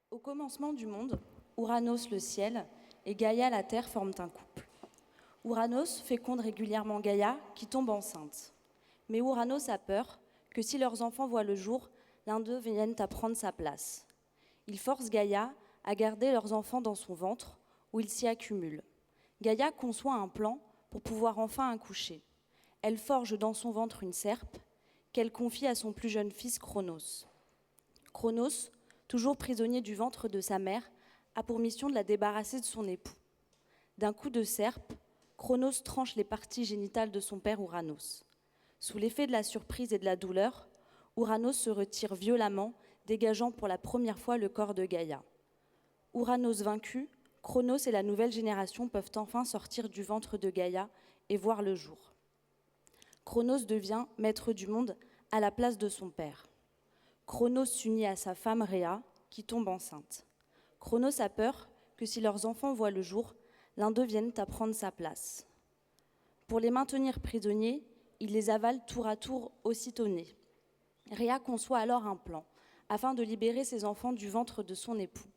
Au commencement du monde, Ouranos le ciel et Gaïa la terre forment un couple. Ouranos féconde régulièrement Gaïa qui tombe enceinte. Mais Ouranos a peur que si leurs enfants voient le jour, l'un d'eux vienne à prendre sa place. Il force Gaïa à garder leurs enfants dans son ventre où ils s'y accumulent. Gaïa conçoit un plan pour pouvoir enfin accoucher. Elle forge dans son ventre une serpe qu'elle confie à son plus jeune fils Chronos. Chronos, toujours prisonnier du ventre de sa mère, a pour mission de la débarrasser de son époux. D'un coup de serpe, Chronos tranche les parties génitales de son père Ouranos. Sous l'effet de la surprise et de la douleur, Ouranos se retire violemment, dégageant pour la première fois le corps de Gaïa. Ouranos vaincu, Chronos et la nouvelle génération peuvent enfin sortir du ventre de Gaïa et voir le jour. Chronos devient maître du monde à la place de son père. Chronos s'unit à sa femme Rhea, qui tombe enceinte. Chronos a peur que si leurs enfants voient le jour, l'un d'eux vienne à prendre sa place. Pour les maintenir prisonniers, il les avale tour à tour aussitôt nés. Rhea conçoit alors un plan, afin de libérer ses enfants du ventre de son époux.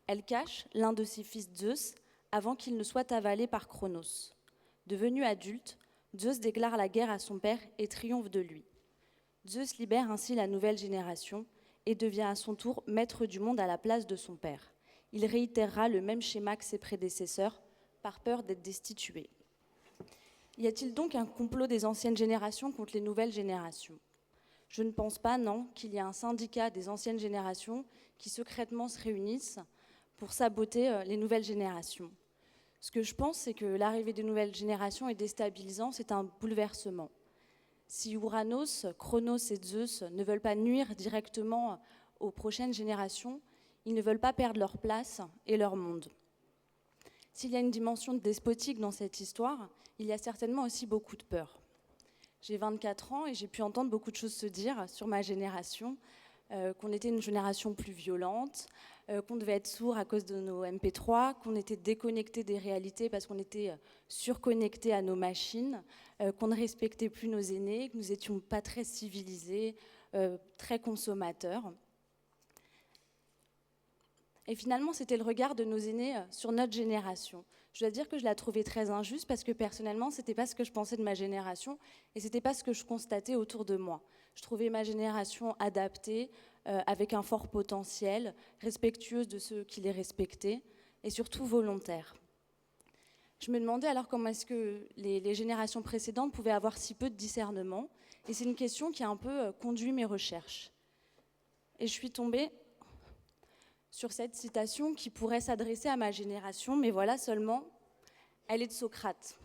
Elle cache l'un de ses fils Zeus avant qu'il ne soit avalé par Chronos. Devenu adulte, Zeus déclare la guerre à son père et triomphe de lui. Zeus libère ainsi la nouvelle génération et devient à son tour maître du monde à la place de son père. Il réitérera le même schéma que ses prédécesseurs, par peur d'être destitué. Y a-t-il donc un complot des anciennes générations contre les nouvelles générations ? Je ne pense pas, non, qu'il y ait un syndicat des anciennes générations qui secrètement se réunissent pour saboter les nouvelles générations. Ce que je pense, c'est que l'arrivée des nouvelles générations est déstabilisant, c'est un bouleversement. Si Ouranos, Chronos et Zeus ne veulent pas nuire directement aux prochaines générations, ils ne veulent pas perdre leur place et leur monde. S'il y a une dimension despotique dans cette histoire, il y a certainement aussi beaucoup de peur. J'ai 24 ans et j'ai pu entendre beaucoup de choses se dire sur ma génération, qu'on était une génération plus violente, qu'on devait être sourd à cause de nos MP3, qu'on était déconnecté des réalités parce qu'on était surconnecté à nos machines, qu'on ne respectait plus nos aînés, que nous n'étions pas très civilisés, très consommateurs. Et finalement, c'était le regard de nos aînés sur notre génération. Je dois dire que je la trouvais très injuste parce que personnellement, ce n'était pas ce que je pensais de ma génération et ce n'était pas ce que je constatais autour de moi. Je trouvais ma génération adaptée, avec un fort potentiel, respectueuse de ceux qui les respectaient et surtout volontaire. Je me demandais alors comment est-ce que les générations précédentes pouvaient avoir si peu de discernement, et c'est une question qui a un peu conduit mes recherches. Et je suis tombée sur cette citation qui pourrait s'adresser à ma génération, mais voilà seulement, elle est de Socrate.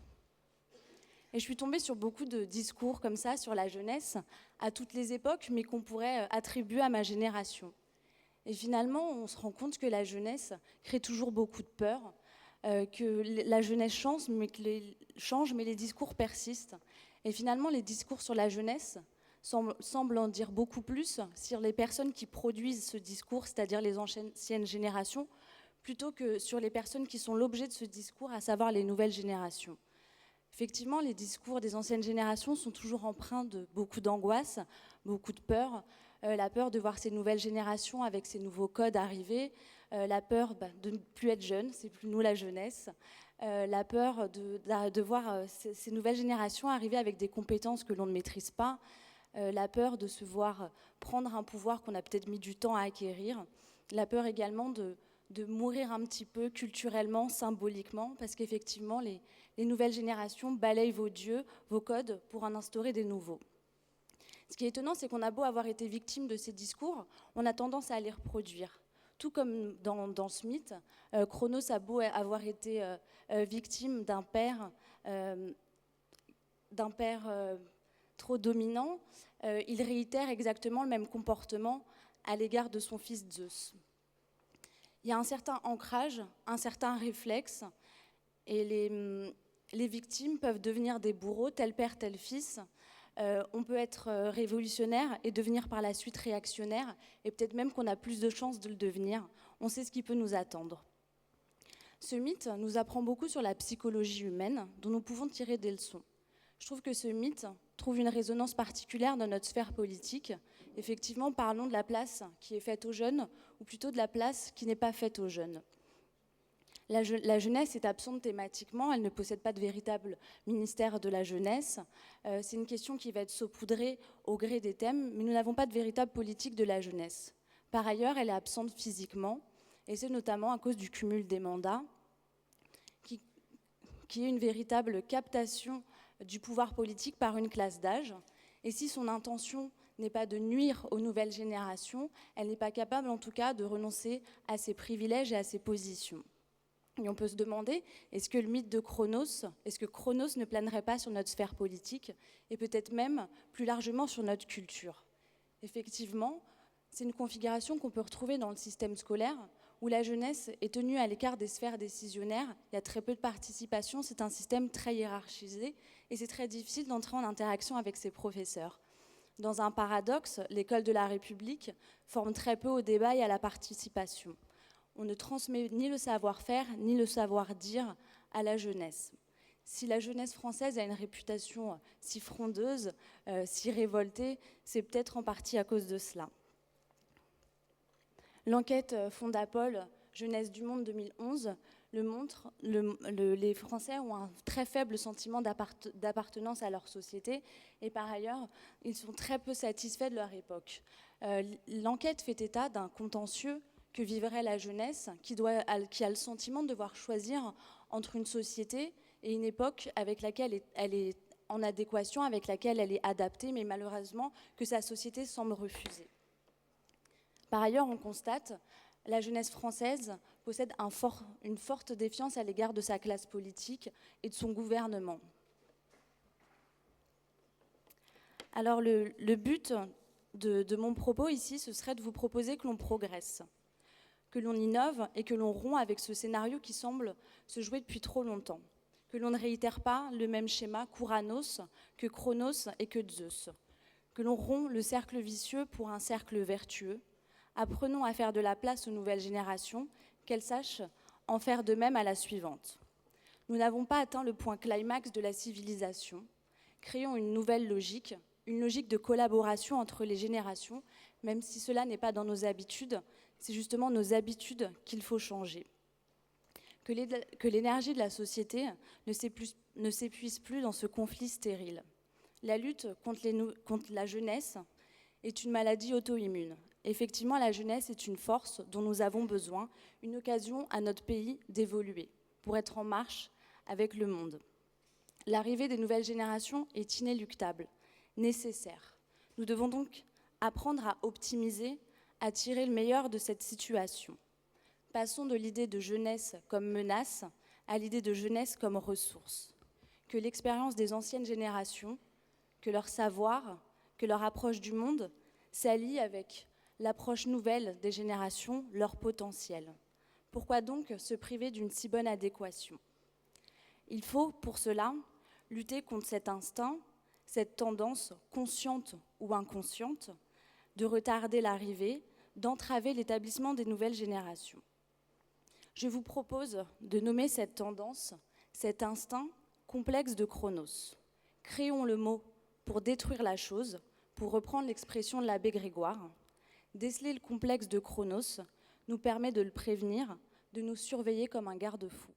Et je suis tombée sur beaucoup de discours comme ça sur la jeunesse, à toutes les époques, mais qu'on pourrait attribuer à ma génération. Et finalement, on se rend compte que la jeunesse crée toujours beaucoup de peur, que la jeunesse change, mais les discours persistent. Et finalement, les discours sur la jeunesse semble en dire beaucoup plus sur les personnes qui produisent ce discours, c'est-à-dire les anciennes générations, plutôt que sur les personnes qui sont l'objet de ce discours, à savoir les nouvelles générations. Effectivement, les discours des anciennes générations sont toujours empreints de beaucoup d'angoisse, beaucoup de peur, la peur de voir ces nouvelles générations avec ces nouveaux codes arriver, la peur de ne plus être jeune, c'est plus nous la jeunesse, la peur de voir ces nouvelles générations arriver avec des compétences que l'on ne maîtrise pas, la peur de se voir prendre un pouvoir qu'on a peut-être mis du temps à acquérir, la peur également de mourir un petit peu culturellement, symboliquement, parce qu'effectivement, les nouvelles générations balayent vos dieux, vos codes, pour en instaurer des nouveaux. Ce qui est étonnant, c'est qu'on a beau avoir été victime de ces discours, on a tendance à les reproduire. Tout comme dans ce mythe, Chronos a beau avoir été victime d'un père trop dominant, il réitère exactement le même comportement à l'égard de son fils Zeus. Il y a un certain ancrage, un certain réflexe, et les victimes peuvent devenir des bourreaux, tel père, tel fils. On peut être révolutionnaire et devenir par la suite réactionnaire, et peut-être même qu'on a plus de chances de le devenir. On sait ce qui peut nous attendre. Ce mythe nous apprend beaucoup sur la psychologie humaine, dont nous pouvons tirer des leçons. Je trouve que ce mythe trouve une résonance particulière dans notre sphère politique. Effectivement, parlons de la place qui est faite aux jeunes, ou plutôt de la place qui n'est pas faite aux jeunes. La jeunesse est absente thématiquement, elle ne possède pas de véritable ministère de la jeunesse. C'est une question qui va être saupoudrée au gré des thèmes, mais nous n'avons pas de véritable politique de la jeunesse. Par ailleurs, elle est absente physiquement, et c'est notamment à cause du cumul des mandats, qui est une véritable captation du pouvoir politique par une classe d'âge. Et si son intention n'est pas de nuire aux nouvelles générations, elle n'est pas capable en tout cas de renoncer à ses privilèges et à ses positions. Et on peut se demander, est-ce que le mythe de Chronos, est-ce que Chronos ne planerait pas sur notre sphère politique et peut-être même plus largement sur notre culture ? Effectivement, c'est une configuration qu'on peut retrouver dans le système scolaire où la jeunesse est tenue à l'écart des sphères décisionnaires, il y a très peu de participation, c'est un système très hiérarchisé et c'est très difficile d'entrer en interaction avec ses professeurs. Dans un paradoxe, l'école de la République forme très peu au débat et à la participation. On ne transmet ni le savoir-faire, ni le savoir-dire à la jeunesse. Si la jeunesse française a une réputation si frondeuse, si révoltée, c'est peut-être en partie à cause de cela. L'enquête Fondapol Jeunesse du Monde 2011 le montre, les Français ont un très faible sentiment d'appartenance à leur société et par ailleurs, ils sont très peu satisfaits de leur époque. L'enquête fait état d'un contentieux que vivrait la jeunesse qui a le sentiment de devoir choisir entre une société et une époque avec laquelle elle est en adéquation, avec laquelle elle est adaptée, mais malheureusement que sa société semble refuser. Par ailleurs, on constate que la jeunesse française possède une forte défiance à l'égard de sa classe politique et de son gouvernement. Alors le but de mon propos ici, ce serait de vous proposer que l'on progresse, que l'on innove et que l'on rompt avec ce scénario qui semble se jouer depuis trop longtemps, que l'on ne réitère pas le même schéma qu'Ouranos, que Chronos et que Zeus, que l'on rompt le cercle vicieux pour un cercle vertueux. Apprenons à faire de la place aux nouvelles générations, qu'elles sachent en faire de même à la suivante. Nous n'avons pas atteint le point climax de la civilisation. Créons une nouvelle logique, une logique de collaboration entre les générations, même si cela n'est pas dans nos habitudes, c'est justement nos habitudes qu'il faut changer. Que l'énergie de la société ne s'épuise plus dans ce conflit stérile. La lutte contre la jeunesse est une maladie auto-immune. Effectivement, la jeunesse est une force dont nous avons besoin, une occasion à notre pays d'évoluer, pour être en marche avec le monde. L'arrivée des nouvelles générations est inéluctable, nécessaire. Nous devons donc apprendre à optimiser, à tirer le meilleur de cette situation. Passons de l'idée de jeunesse comme menace à l'idée de jeunesse comme ressource. Que l'expérience des anciennes générations, que leur savoir, que leur approche du monde s'allie avec l'approche nouvelle des générations, leur potentiel. Pourquoi donc se priver d'une si bonne adéquation ? Il faut, pour cela, lutter contre cet instinct, cette tendance consciente ou inconsciente, de retarder l'arrivée, d'entraver l'établissement des nouvelles générations. Je vous propose de nommer cette tendance, cet instinct, complexe de Chronos. Créons le mot pour détruire la chose, pour reprendre l'expression de l'abbé Grégoire. Déceler le complexe de Chronos nous permet de le prévenir, de nous surveiller comme un garde-fou.